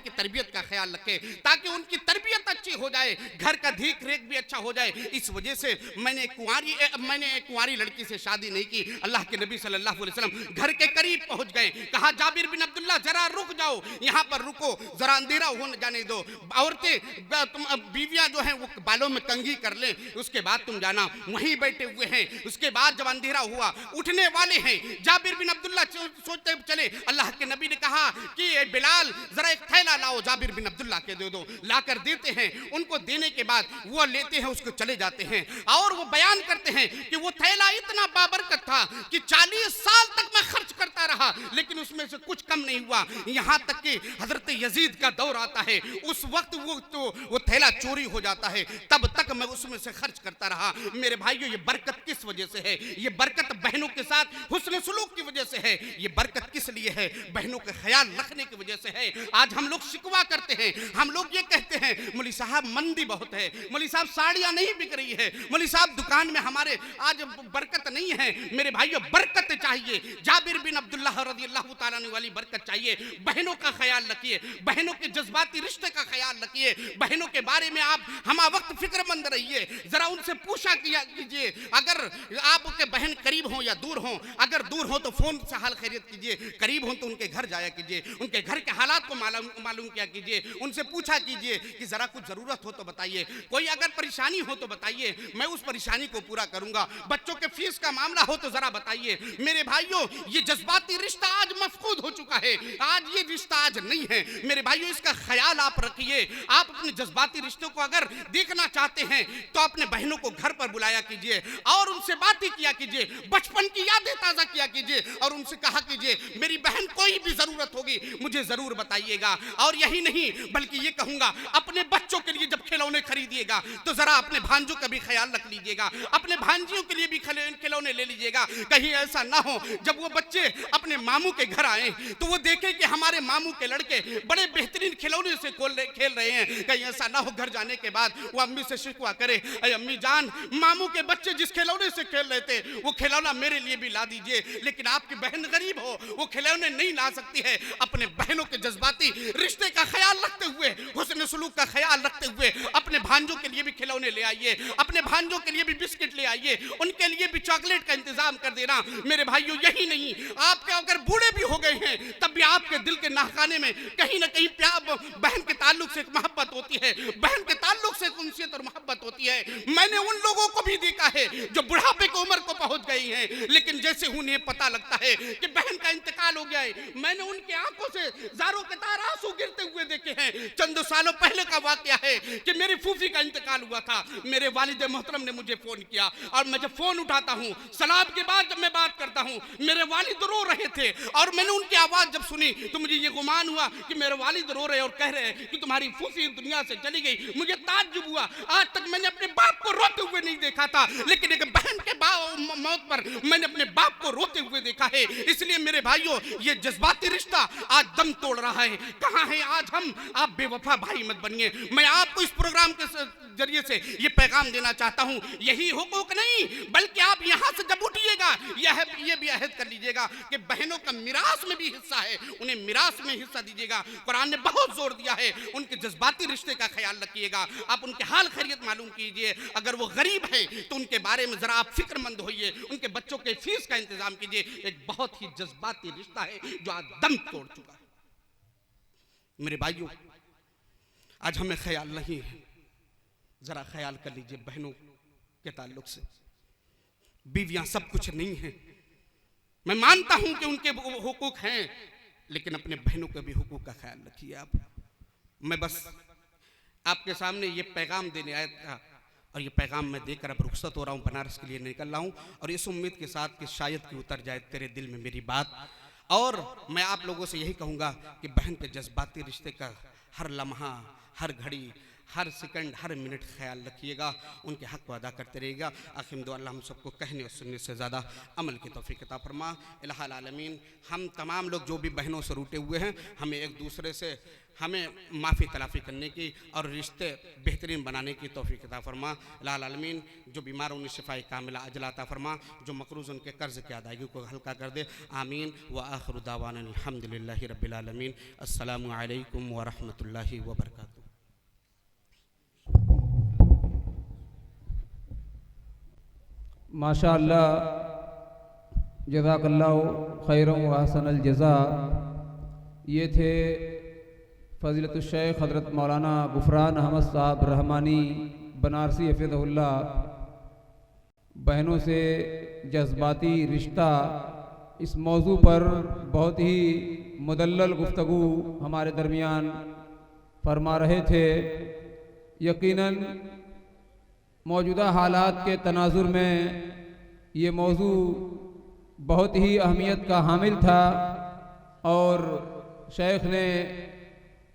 की तरबियत का ख्याल रखे, ताकि उनकी तरबियत अच्छी हो जाए, घर का देख रेख भी अच्छा हो जाए। इस वजह से मैंने कुंवारी लड़की से शादी नहीं की। अल्लाह के नबी सल्लल्लाहु अलैहि वसल्लम घर के करीब पहुंच गए। कहा जाबिर बिन अब्दुल्लाह जरा रुक जाओ, यहाँ पर रुको, जरा अंधेरा होने जाने दो। औरतें बीवियां जो हैं वो बालों में कंघी कर लें, उसके बाद तुम जाना। वहीं बैठे हुए हैं। उसके बाद जब अंधेरा हुआ, उठने वाले हैं, जाबिर बिन अब्दुल्लाह सोचते चले। अल्लाह के नबी ने कहा कि बिलाल जरा एक थैला लाओ, जाबिर बिन अब्दुल्लाह के दे दो। लाकर देते हैं, उनको देने के बाद वो लेते हैं, उसको चले जाते हैं। और वो बयान करते हैं कि वो थैला इतना बाबरकत था कि 40 साल तक मैं खर्च करता रहा, लेकिन उसमें से कुछ कम नहीं हुआ। यहाँ तक कि हजरत यजीद का दौर आता है, उस वक्त वो थैला चोरी हो जाता है, तब तक मैं उसमें से खर्च करता रहा। मेरे भाइयों, ये बरकत किस वजह से है? ये बरकत बहनों के साथ हुस्न सुलूक की वजह से है। ये बरकत किस लिए है? बहनों का ख्याल रखने की वजह से है। आज हम लोग शिकवा करते हैं, हम लोग ये कहते हैं मौलवी साहब मंदी बहुत है, मौलवी साहब साड़ियां नहीं बिक रही है, मौलवी साहब दुकान में हमारे आज बरकत नहीं है। मेरे भाइयों, बरकत चाहिए, जाबिर बिन अब्दुल्लाह रज़ियल्लाहु ताला अन्हु वाली बरकत चाहिए। बहनों का ख्याल रखिए, बहनों के जज्बाती रिश्ते का ख्याल रखिए, बहनों के बारे में आप हम वक्त फिक्रमंद रहिए। जरा उनसे पूछा कीजिए, अगर आपके बहन करीब हो या दूर हो, अगर दूर हो तो फोन से हाल खैरियत कीजिए, करीब हो तो उनके घर जाया कीजिए, उनके घर के हालात को मालूम किया कीजिए, उनसे पूछा कीजिए कि जरा कुछ जरूरत हो तो बताइए, कोई अगर परेशानी हो तो बताइए, मैं उस परेशानी को पूरा करूंगा, बच्चों के फीस का मामला हो तो जरा बताइए। मेरे भाइयों, ये जज्बाती रिश्ता आज मफकूद हो चुका है, आज ये रिश्ता आज नहीं है। मेरे भाइयों, इसका ख्याल आप रखिए। आप अपने जज्बाती रिश्तों को अगर देखना चाहते हैं तो अपने बहनों को घर पर बुलाया कीजिए और उनसे बातें किया कीजिए, बचपन की यादें ताजा किया कीजिए और उनसे कहा कीजिए मेरी बहन कोई भी जरूरत होगी मुझे जरूर बताइएगा। और यही नहीं बल्कि ये कहूंगा, अपने बच्चों के लिए जब खिलौने खरीदिएगा तो जरा अपने भांजों का भी ख्याल रख लीजिएगा, अपने भांजियों के लिए भी खिलौने ले लीजिएगा। कहीं ऐसा ना हो जब वो बच्चे अपने मामू के घर आए तो वो देखें कि हमारे मामू के लड़के बड़े बेहतरीन खिलौने से खेल रहे हैं। कहीं ऐसा ना हो घर जाने के बाद वो अम्मी से शिकवा करे, अरे अम्मी जान, मामू के बच्चे जिस खिलौने से खेल रहे थे वो खिलौना मेरे लिए भी ला दीजिए, लेकिन आपकी बहन गरीब हो, वो खिलौने नहीं ला सकती है। अपने बहनों के जज्बाती रिश्ते का ख्याल रखते हुए, हुस्न सुलूक का ख्याल रखते हुए अपने भांजों के लिए भी खिलौने ले आइए, अपने भांजों के लिए भी बिस्किट ले आइए, उनके लिए भी चॉकलेट का इंतजाम कर देना। मेरे भाइयों, यही नहीं, आपके अगर बूढ़े भी हो गए हैं तब भी आपके दिल के नाहखाने में कहीं ना कहीं प्यार, बहन के ताल्लुक से मोहब्बत होती है, बहन के ताल्लुक से उनसियत और मोहब्बत होती है। मैंने उन लोगों को भी देखा है जो बुढ़ापे की उम्र को पहुंच गई हैं, लेकिन जैसे उन्हें पता लगता है कि बहन का इंतकाल हो गया है, मैंने उनकी आंखों से जारों के तार आंसू गिरते हुए देखे हैं। चंद सालों पहले का वाकया है कि मेरी फूफी का इंतकाल हुआ था, मेरे वालिद मोहतरम ने मुझे फोन किया और मैं जब फोन उठाता हूँ, सलाम के बाद जब मैं बात करता हूँ, मेरे वालिद रो रहे थे और मैंने उनकी आवाज जब सुनी तो मुझे ये गुमान हुआ कि मेरे वालिद रो रहे और कह रहे हैं कि तुम्हारी फूफी दुनिया से चली गई। मुझे ताज्जुब हुआ, आज तक मैंने अपने बाप को रोते हुए नहीं देखा था, लेकिन एक बहन के मौत पर मैंने अपने बाप को रोते हुए देखा है। इसलिए मेरे भाइयों, ये जज्बाती रिश्ता आज दम तोड़ रहा है। कहाँ है आज हम? आप बेवफा भाई मत बनिए। मैं आपको इस प्रोग्राम के जरिए से ये पैगाम देना चाहता हूँ, यही हुकूक नहीं बल्कि आप यहाँ से जब उठिएगा ये भी अहद कर लीजिएगा कि बहनों का मिरास में भी हिस्सा है, उन्हें मिरास में हिस्सा दीजिएगा। कुरान ने बहुत जोर दिया है, उनके जज्बाती रिश्ते का ख्याल रखिएगा, आप उनके हाल खैरियत मालूम कीजिए। अगर वो गरीब हैं तो उनके बारे में जरा आप फिक्रमंद होइए, उनके बच्चों के फीस का इंतजाम कीजिए। एक बहुत ही जज्बाती रिश्ता है जो आज दम तोड़ चुका है। मेरे भाइयों, आज हमें ख्याल नहीं है, जरा ख्याल कर लीजिए बहनों के ताल्लुक से। बीवियां सब कुछ नहीं है, मैं मानता हूं कि उनके हुकूक हैं, लेकिन अपने बहनों के भी हुकूक का ख्याल रखिए आप। मैं बस आपके सामने ये पैगाम देने आया था और ये पैगाम मैं देकर अब रुखसत हो रहा हूँ, बनारस के लिए निकल रहा हूँ और इस उम्मीद के साथ कि शायद कि उतर जाए तेरे दिल में मेरी बात। और मैं आप लोगों से यही कहूँगा कि बहन के जज्बाती रिश्ते का हर लम्हा, हर घड़ी, हर सेकंड, हर मिनट ख्याल रखिएगा, उनके हक़ को अदा करते रहिएगा। आखिर दुआ अल्लाह हम सबको कहने और सुनने से ज़्यादा अमल की तौफीक अता फरमा। इलाहुल आलमीन हम तमाम लोग जो भी बहनों से रूठे हुए हैं, हमें एक दूसरे से हमें माफ़ी तलाफ़ी करने की और रिश्ते बेहतरीन बनाने की तौफीक अता फरमा। इलाहुल आलमीन जो बीमार उन्हें शिफाए कामिला अजल अता फरमा, जो मकरूज़ उनके कर्ज़ की अदायगी को हल्का कर दे। आमीन व आखिरु दावाना अल्हम्दुलिल्लाहि रब्बिल आलमीन। अस्सलामु अलैकुम व रहमतुल्लाहि व बरकातुहू। माशाअल्लाह, जज़ाकल्लाहु खैरन व अहसनल जज़ा। ये थे फ़ज़ीलतुश शेख हज़रत मौलाना गुफ़रान अहमद साहब रहमानी बनारसी हफ़िज़हुल्लाह। बहनों से जज्बाती रिश्ता, इस मौजू पर बहुत ही मुदल्लल गुफ्तगू हमारे दरमियान फरमा रहे थे। यकीनन मौजूदा हालात के तनाजुर में ये मौजू बहुत ही अहमियत का हामिल था और शेख ने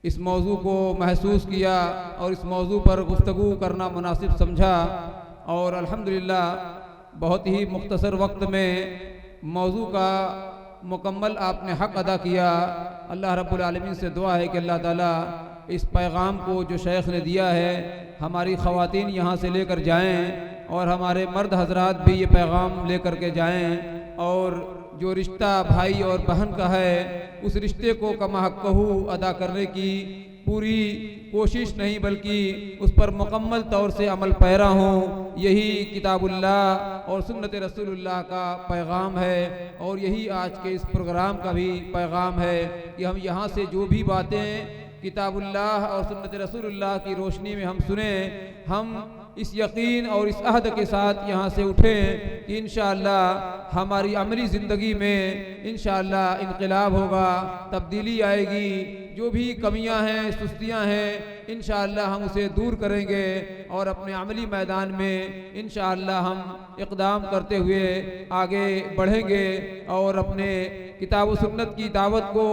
इस मौजू को महसूस किया और इस मौजू पर गुफ्तगू करना मुनासिब समझा और अल्हम्दुलिल्लाह बहुत ही मुख्तसर वक्त में मौजू का मुकम्मल आपने हक़ अदा किया। अल्लाह रब्बुल आलमीन से दुआ है कि अल्लाह ताला इस पैगाम को जो शेख ने दिया है हमारी ख़वातीन यहाँ से लेकर जाएं और हमारे मर्द हजरात भी ये पैगाम लेकर के जाएं और जो रिश्ता भाई और बहन का है उस रिश्ते को कमा हक़्क़हू अदा करने की पूरी कोशिश नहीं बल्कि उस पर मुकम्मल तौर से अमल पैरा हों। यही किताबुल्लाह और सुन्नत रसूलुल्लाह का पैगाम है और यही आज के इस प्रोग्राम का भी पैगाम है कि हम यहाँ से जो भी बातें किताबुल्लाह और सुन्नत रसूलुल्लाह की रोशनी में हम सुने, हम इस यकीन और इस अहद के साथ यहाँ से उठें कि इंशाअल्लाह हमारी अमली ज़िंदगी में इंशाअल्लाह इनक़िलाब होगा, तब्दीली आएगी। जो भी कमियां हैं, सुस्तियां हैं, इंशाअल्लाह हम उसे दूर करेंगे और अपने अमली मैदान में इंशाअल्लाह हम इक़दाम करते हुए आगे बढ़ेंगे और अपने किताब व सुन्नत की दावत को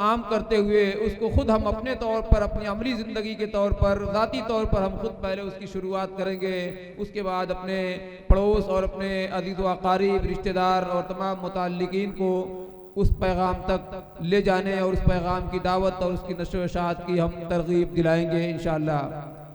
आम करते हुए उसको ख़ुद हम अपने तौर पर, अपनी अमली ज़िंदगी के तौर पर, ज़ाती तौर पर हम ख़ुद पहले उसकी शुरुआत करेंगे। उसके बाद अपने पड़ोस और अपने अज़ीज़ व अक़ारीब, रिश्तेदार और तमाम मुताल्लिकीन को उस पैगाम तक ले जाने और उस पैगाम की दावत और उसकी नशर व इशाअत की हम तरगीब दिलाएंगे इंशाअल्लाह।